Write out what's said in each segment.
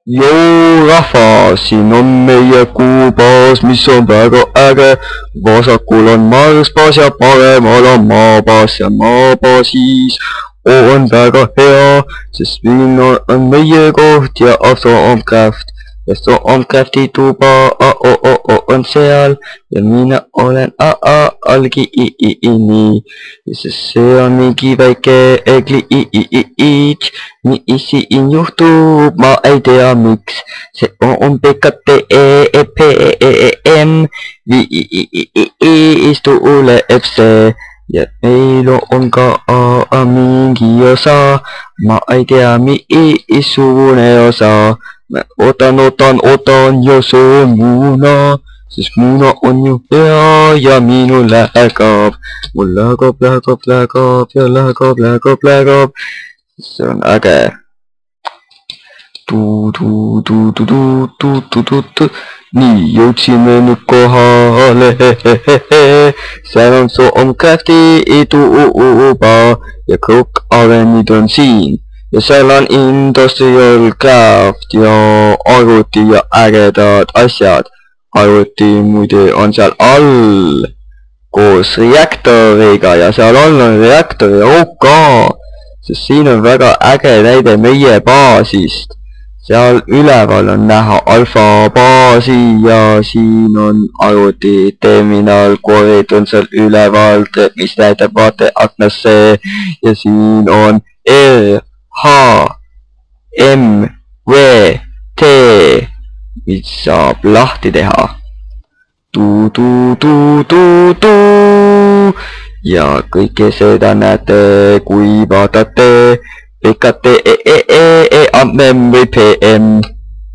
Joo rahva, siin on meie kuubaas, mis on väga äge. Vasakul on Marsbaas ja paremal on Maabaas ja Maabaasis on väga hea, sest siin on meie koht ja After ja Stormcrafti tuba on seal ja mina olen algi sest see on mingi väike glitch, mis siin juhtub, ma ei tea miks, see on PKTEPM viis tuleb see ja meil on ka mingi osa, ma ei tea missugune osa. Ootan ja see on Muuna, sest Muuna on ju hea ja minul läheb. Mul läheb ja läheb. See on äge. Nii, jõudsime nüüd kohale. Seal on Stormcrafti tuba ja Krookavenid on siin. Ja seal on Industrial Craft ja arvuti ja ägedad asjad. Arvuti muide on seal all koos reaktoriga ja seal all on reaktori OK, sest siin on väga äge näide meie baasist. Seal üleval on näha alfa baasi ja siin on arvuti terminal, korid on seal üleval, mis näitab vaateaknasse ja siin on HMVT, mis saab lahti teha. Ja kõike seda näete, kui vaatate PKTEPM.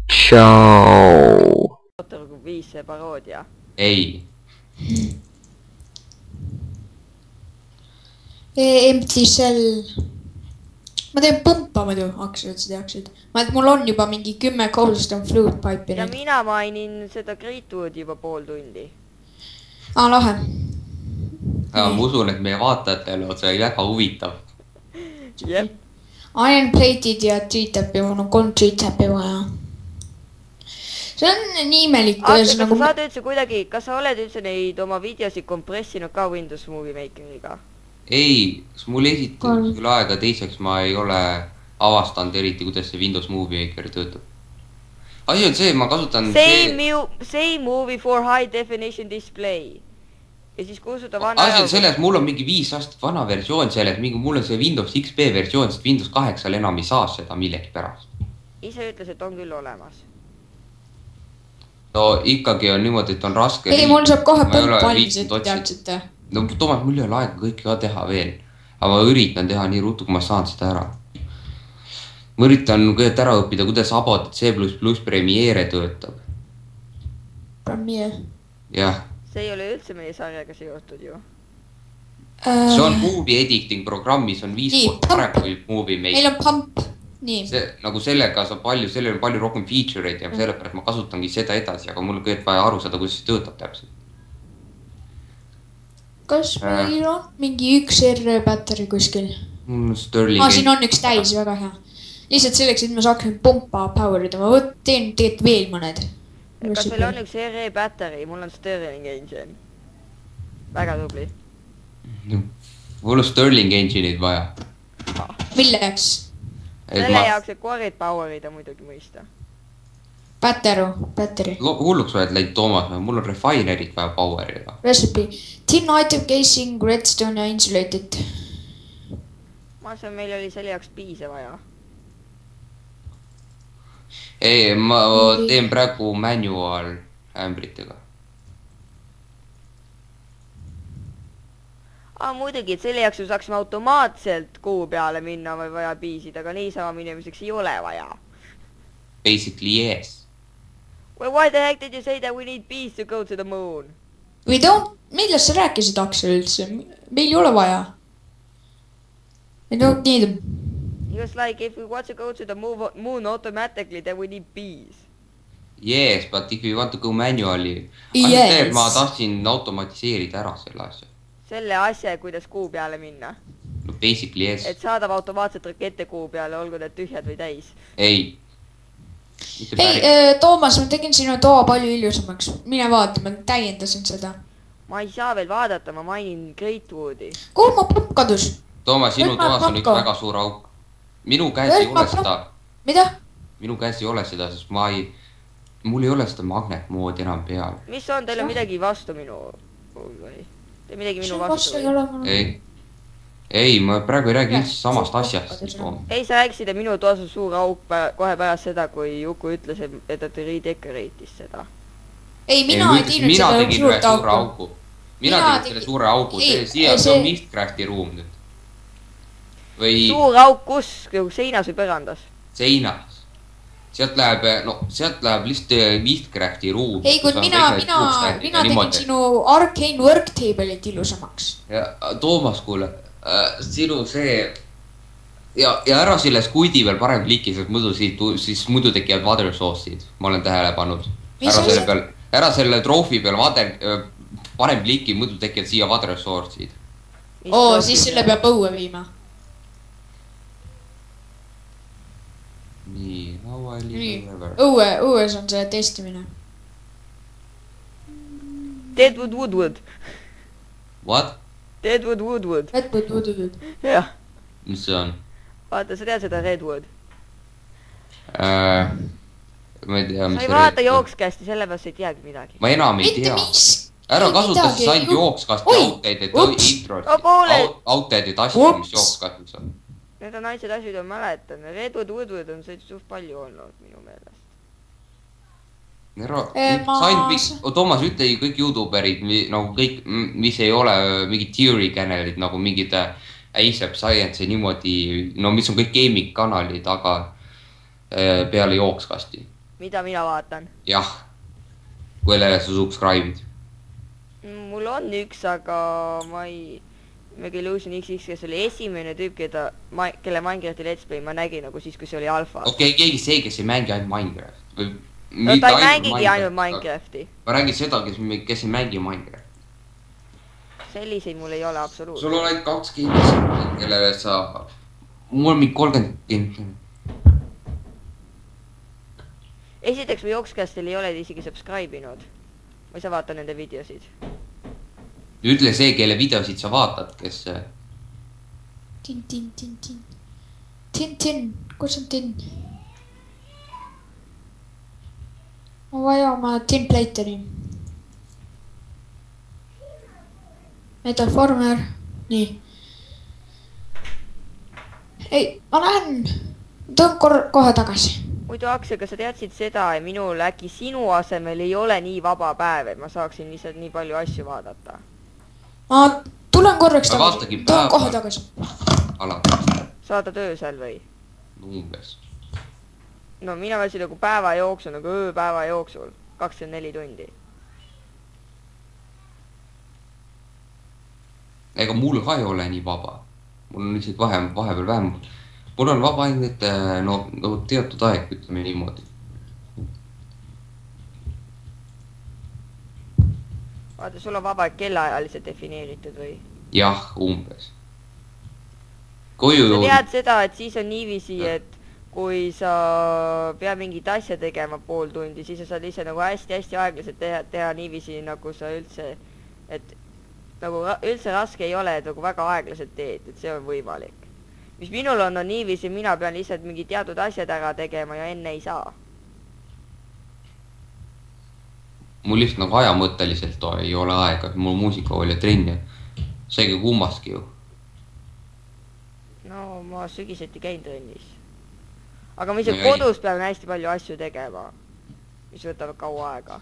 Tšau. Oota, kui 5 see paroodia. Ei. Empty Cell. Ma teen pumpa muidu, Aksel, et sa teaksid. Mul on juba mingi 10 cobblestone flute pipe'i. Ja mina mainin seda Greatwoodi juba pool tundi. Lahe. Ma usun, et meie vaatajatele on see väga huvitav. Jep. Iron plated ja treetap'i, mul on 3 treetap'i vaja. See on nii imelik. Aksel, kas sa saad üldse kuidagi, kas sa oled üldse neid oma videosid kompressinud ka Windows Movie Makeriga? Ei, mul esitatud küll aega, teiseks ma ei ole avastanud eriti, kuidas see Windows Movie Maker töötab. Asi on see, ma kasutan Same movie for high definition display. Ja siis kustuta vana... Asi on selles, mul on mingi 5 aastat vana versioon selles, mul on see Windows XP versioon, sest Windows 8 enam ei saa seda millegi pärast. Ise ütles, et on küll olemas. No ikkagi on niimoodi, et on raske... Ei, mul saab kohe pump valmis, et teadsite. No Toomas, mul ei ole aega kõike ka teha veel. Aga ma üritan teha nii rutu, kui ma saan seda ära. Ma üritan kõiget ära õppida, kuidas Abot C++ Premiere töötab. Premiere? Jah. See ei ole üldse meie sarjaga seotud ju. See on movie editing programmis, on 5 kord parem kui movie maker. Meil on pump. Nii. Nagu sellega saab palju, sellel on palju rohkem feature'id ja sellepärast ma kasutangi seda edasi, aga mul on kõiget vaja aru saada, kuidas see töötab täpselt. Kas meil on mingi üks R-battery kuskil? Siin on üks täis, väga hea. Lihtsalt selleks, et ma saaksin pumpa power'ida, ma teen tegelikult veel mõned. Kas meil on üks R-battery? Mul on Stirling Engine. Väga tubli. Mul on Stirling Engine'id vaja. Milleks? Selle jaoks, et korid power'ida muidugi mõista. Battery. Hulluks oled läinud Toomas, mul on refinerid vaja power'ida. Recipe. Tin item casing, redstone ja insulated. Ma saan, meil oli selle jaoks piise vaja. Ei, ma teen praegu manual ämbritega. Muidugi, et selle jaoks ju saaksime automaatselt kuu peale minna või vaja piisid, aga niisama minemiseks ei ole vaja. Basically yes. Well, why the heck did you say that we need bees to go to the moon? Millest sa rääkisid, Aksel, üldse? Meil ei ole vaja. We don't need them. He was like, if we want to go to the moon automatically, then we need bees. Yes, but if you want to go manually. Yes. Ma tahtsin automatiseerida ära selle asja. Selle asja, kuidas kuu peale minna? No basically yes. Et saadab automaatselt rakette kuu peale, olgu need tühjad või täis. Ei. Hei, Toomas, ma tegin sinu toa palju illusamaks. Mine vaata, ma täiendasin seda. Ma ei saa veel vaadata, ma mainin Greatwoodi. Kuhu ma popp kadus? Toomas, sinu toas on üks väga suur auk. Minu käes ei ole seda. Mida? Minu käes ei ole seda, sest mul ei ole seda magnetmoodi enam peal. Mis on, teil on midagi vastu minu või? Te midagi minu vastu või? Ei, ma praegu ei räägi üldse samast asjast. Ei, sa rääkisid, et minu toas on suur auk kohe pärast seda, kui Juku ütles, et ta redecorate'is seda. Ei, mina ei teinud seda suurt auku. Mina tegin selle suure auku. See on Mistcrafti ruum nüüd. Suur auk kus? Seinas või põrandas? Seinas. Sealt läheb lihtsalt Mistcrafti ruum. Ei, kui mina tegin sinu Arcane Worktable'it ilusamaks. Toomas, kuule. Sinu see ja ära selle skuidi veel parem kliki, siis muidu tekivad water source'id, ma olen tähele pannud. Ära selle troofi peal parem kliki, muidu tekivad siia water source'id. Siis selle peab õue viima. Nii, õues on see testimine. Deadwood Woodwood. What? Deadwood Woodwood. Jah. Mis see on? Vaata, sa tead seda Redwood? Ma ei tea, mis sa ei vaata jookskasti, sellepärast ei teagi midagi. Ma enam ei tea. Ära kasuta siis ainult jookskasti outdated asju, mis jookskastis on. Need on naised asjad, ma mäletan. Redwood Woodwood on see suht palju olnud minu meelest. Toomas, ütle kõik YouTuberid, nagu kõik, mis ei ole mingid theory kanalid, nagu mingid ASAP Science ja niimoodi, no mis on kõik gaming kanalid, aga peale jookskasti. Mida mina vaatan? Jah, kellele sa subscribe'id. Mul on üks, aga Megalusion XX, kes oli esimene tüüp, kelle Minecrafti let's play ma nägin nagu siis, kui see oli alfa. Okei, keegi see, kes ei mängi ainult Minecraft. No ta ei mängigi ainult Minecrafti. Ma räägin seda, kes ei mängi Minecraft. Selliseid mul ei ole absoluutselt. Sul on ainult 2 kindlasti, kellele sa... Mul on mingi 30 kindlasti. Esiteks või jookskastil ei ole isegi subscribe inud. Või sa vaata nende videosid? Ütle see, kelle videosid sa vaatad, kes... Tin, kus on tin? Ma vaja oma tinplate'i. Metaformer. Nii. Ei, ma lähen. Tõmb kohe tagasi. Muidu Aksel, kas sa teadsid seda, et minul äkki sinu asemel ei ole nii vaba päev, et ma saaksin lihtsalt nii palju asju vaadata? Ma tulen korraks tagasi. Tulen kohe tagasi. Saada töösel või? Umbes. No mina võtsin nagu päeva jooksul, nagu ööpäeva jooksul. 24 tundi. Ega mul ka ei ole nii vaba. Mul on lihtsalt vahepeal vähem. Mul on vaba ainult teatud aeg, ütleme niimoodi. Vaata, sul on vaba kellaajaliselt defineeritud või? Jah, umbes. Sa tead seda, et siis on niiviisi, et kui sa pead mingit asja tegema pool tundi, siis sa saad ise nagu hästi aeglaselt teha niiviisi, nagu sa üldse, et nagu üldse raske ei ole, et nagu väga aeglaselt teed, et see on võimalik. Mis minul on niiviisi, mina pean lihtsalt mingi teatud asjad ära tegema ja enne ei saa. Mul lihtsalt nagu ajamõtteliselt ei ole aega, mul muusikakool ja trenn ja seegi kummastki ju. No ma sügiseti käin trennis. Aga ma ise kodus pean hästi palju asju tegema, mis võtavad kaua aega.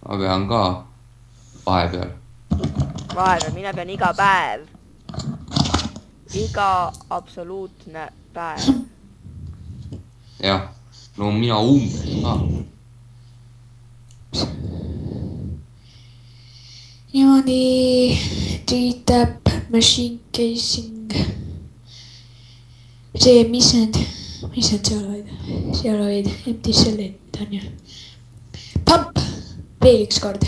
Ma pean ka vahepeal. Vahepeal, mina pean iga päev. Iga absoluutne päev. Jah, no mina umbes ka. Niimoodi triitab machine casing. See, mis need seal hoid? Seal hoid empty shell'id on ju. Pump! Veel üks kord.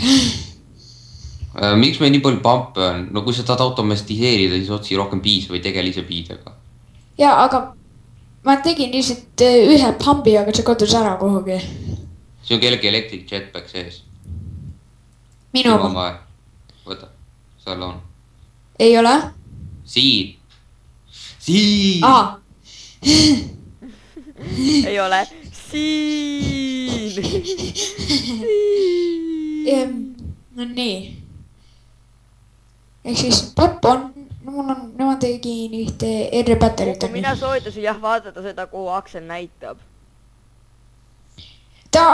Miks meil nii palju pumpe on? No kui sa tahad automatiseerida, siis otsi rohkem piis või tegele ise piidega. Jaa, aga ma tegin lihtsalt ühe pambi, aga see kadus ära kuhugi. See on kellegi elektrik jetpack sees. Minu oma. Võta, seal on. Ei ole? Siin. Ei ole. Siin. No nii. Ehk siis papp on, ma tegin ühte R-batterit. Mina soovitasin jah vaadata seda, kuhu Aksel näitab. Ta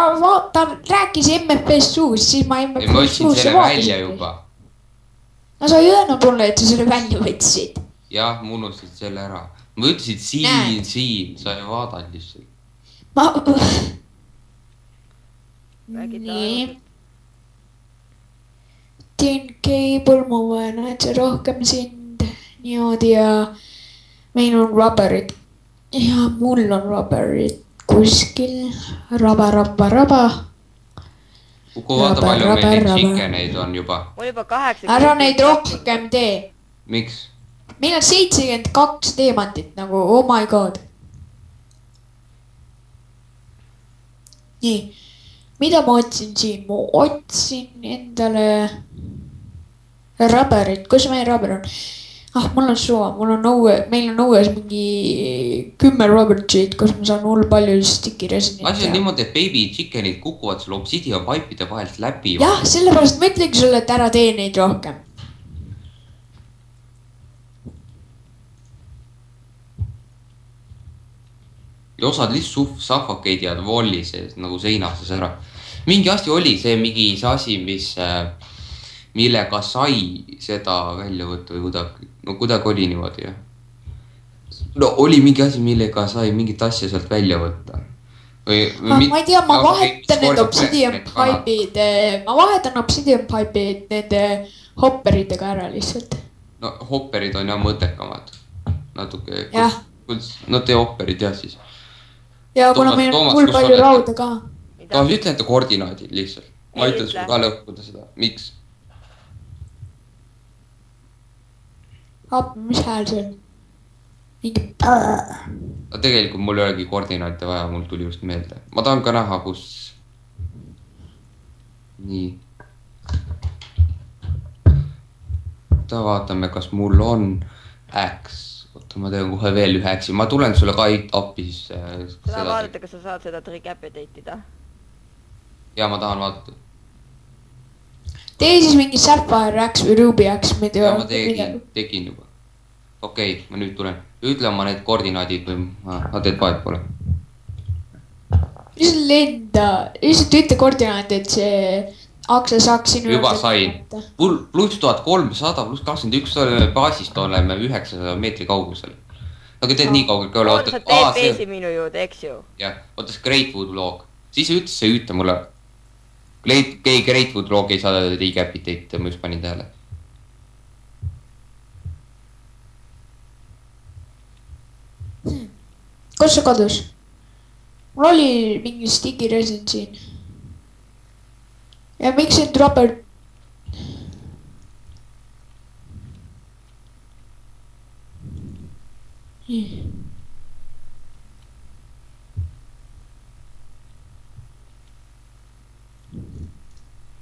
rääkis MFS suus, siis ma MFS suus. Ma võtsin selle välja juba. No sa ei öelnud mulle, et sa selle välja võtsid. Jah, ma unustasin selle ära. Ma ütlesin siin, sa ei vaadanud lihtsalt. Nii. Teen cable, ma vajan, et see rohkem sind niimoodi ja meil on rubberid. Ja mul on rubberid kuskil. Raba. Kuku vaata palju meil neid chickeneid on juba. Mul juba 8. Ära neid rohkem tee. Miks? Meil on 72 teemantit nagu, oh my god. Nii, mida ma otsin siin? Ma otsin endale rubberit, kus meie rubber on? Mul on suva, meil on õues mingi 10 rubber'id, kus ma saan hull palju sticky resinit. Asi on niimoodi, et baby chickenid kukuvad sul obsidian paipide vahelt läbi. Jah, sellepärast ma ütlengi sulle, et ära tee neid rohkem. Ja osad lihtsalt suffocate'i ja volli sees nagu seinases ära. Mingi asi oli see asi, millega sai seda välja võtta või kuidagi oli niimoodi. Ja. No oli mingi asi, millega sai mingit asja sealt välja võtta. Ma ei tea, ma vahetan need obsidian pipe'id nende hopperitega ära lihtsalt. No hopperid on jah mõttekamad. Natuke. Jah. No tee hopperid jah siis. Ja kuna meil on hull palju rauda ka. Toomas, ütle enda koordinaadid lihtsalt. Ma ütlen sul ka lõhkuda seda. Miks? Mis hääl see on? Mingi Tegelikult mul ei olegi koordinaate vaja, mul tuli just meelde. Ma tahan ka näha, kus... Nii. Vaatame, kas mul on X. Ma teen kohe veel ühe X-i. Ma tulen sulle ka appi siis. Sa vaadata, kas sa saad seda tricapitate'ida? Ja ma tahan vaadata. Tee siis mingi Sapphire X või Ruby X. Ja ma tegin juba. Okei, ma nüüd tulen. Ütle oma need koordinaadid või ma teed vahet pole. Lihtsalt lenda. Lihtsalt ütle koordinaat, et see Aksel saaks sinu... Juba sain. Pluss 1300, pluss 21 oleme baasist, oleme 900 meetri kaugusel. Aga teed nii kaugel ka ole. Sa teed peesi minu juurde, eks ju? Jah, ootas Greatwood log. Siis ütles see ütle mulle. Greatwood log ei saa recapitate, ma just panin tähele. Kus see kadus? Mul oli mingi sticky resin siin. Ja miks see dropper?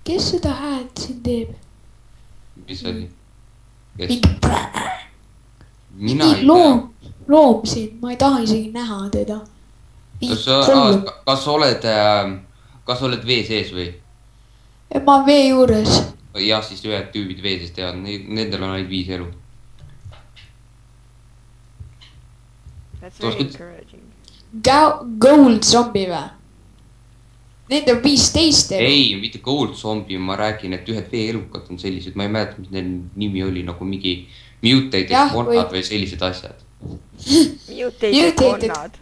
Kes seda häält siin teeb? Mis oli? Mina ei tea. Loom siin, ma ei taha isegi näha teda. Kas oled vee sees või? Ma vee juures. Jah, siis ühed tüübid vee sees teavad, nendel on ainult 5 elu. That's very encouraging. Gold zombie või? Need on 15 elu. Ei, mitte gold zombie, ma räägin, et ühed vee elukad on sellised. Ma ei mäleta, mis neil nimi oli, nagu mingi mutated konnad või sellised asjad. Mutated konnad.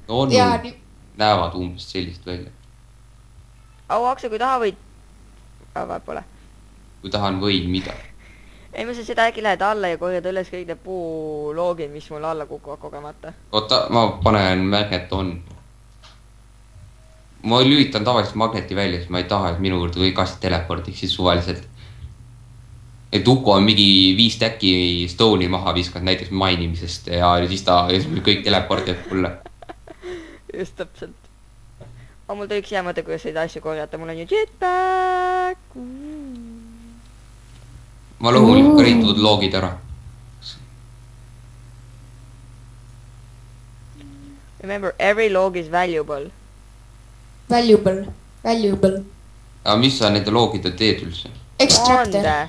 No näevad umbes sellist välja. Aksel, kui taha võid... vahet pole. Kui tahan võin, mida? Ei, ma seda äkki lähed alla ja korjad üles kõik need puuloogid, mis mul alla kukuvad kogemata. Oota, ma panen magnet on. Ma lülitan tavaliselt magneti välja, siis ma ei taha, et minu juurde või kasti telepordiks siis suvaliselt. et Uko on mingi 5 täkki Stone'i maha viskanud näiteks mainimisest ja siis ta kõik teleportib mulle. Just täpselt. Aga mul tuli üks hea mõte, kuidas neid asju korjata, mul on ju jetpack. Ma loomulikult ka riitud loogid ära. Remember, every log is valuable. Valuable. Aga mis sa nende loogide teed üldse? Extractor.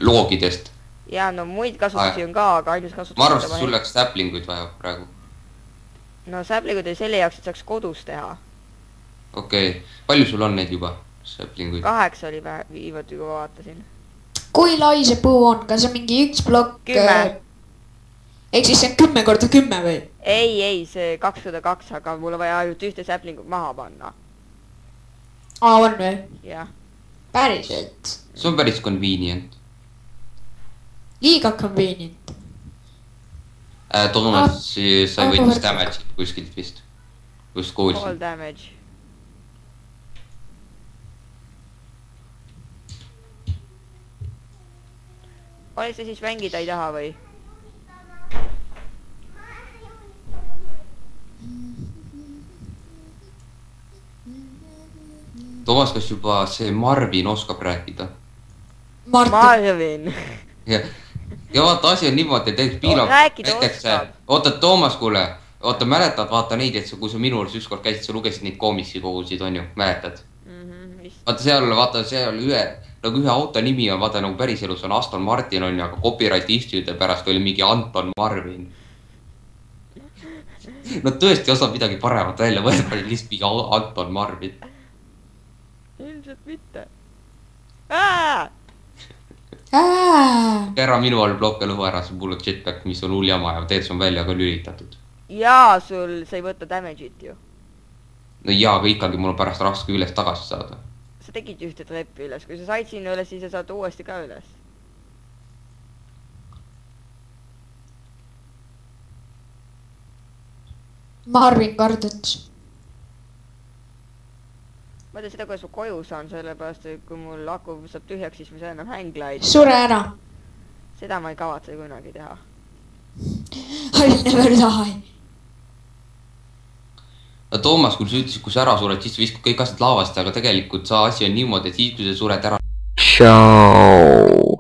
Loogidest? Jaa, no muid kasutusi on ka, aga ainus kasutus... Ma arvast, sul läks säplinguid vaja praegu. No säplinguid oli selle jaoks, et saaks kodus teha. Okei. Palju sul on neid juba, säplinguid? 8 oli viimati, kui vaatasin. Kui lai see puu on? Kas on mingi üks blokk? 10. Ehk siis see on 10 korda 10 või? Ei, see 2x2, aga mul on vaja ainult ühte säplingut maha panna. Aa, on või? Jah. Päriselt. See on päris convenient. Liiga convenient. Toomas, sa võitis damage kuskilt vist. Just kuulsin. All damage. Oli see siis mängida ei taha või? Toomas, kas juba see Marvin oskab rääkida? Marvin. Ja vaata, asi on niimoodi, et piilab... Rääkida oskab. Oota, Toomas, kuule. Oota, mäletad, vaata neid, et kui sa minu juures ükskord käisid, sa lugesid neid koomiksi kogusid, on ju? Mäletad? Vaata, seal ühe auto nimi on, vaata, nagu päriselus on Aston Martin, on ju, aga copyright issue'de pärast oli mingi Anton Marvin. Nad tõesti osad midagi paremat välja võtta, oli lihtsalt mingi Anton Marvin. Ilmselt mitte. Ära minu all blokke lõhu ära, see bullet jetpack, mis on hull jama ja teed see on välja ka lülitatud. Jaa, sul sa ei võta damage'it ju. No jaa, aga ikkagi mul on pärast raske üles tagasi saada. Sa tegid ühte treppi üles, kui sa said sinna üles, siis sa saad uuesti ka üles. Marvin karduts. Ma tea seda, kuidas ma koju saan, sellepärast, et kui mul aku saab tühjaks, siis ma saan enam hänglaid. Sure ära. Seda ma ei kavatse kunagi teha. I'll never die. No Toomas, kui sa ütlesid, kui sa ära sured, siis sa viskad kõik asjad laavast, aga tegelikult sa asi on niimoodi, et siis kui sa sured ära... Ciao.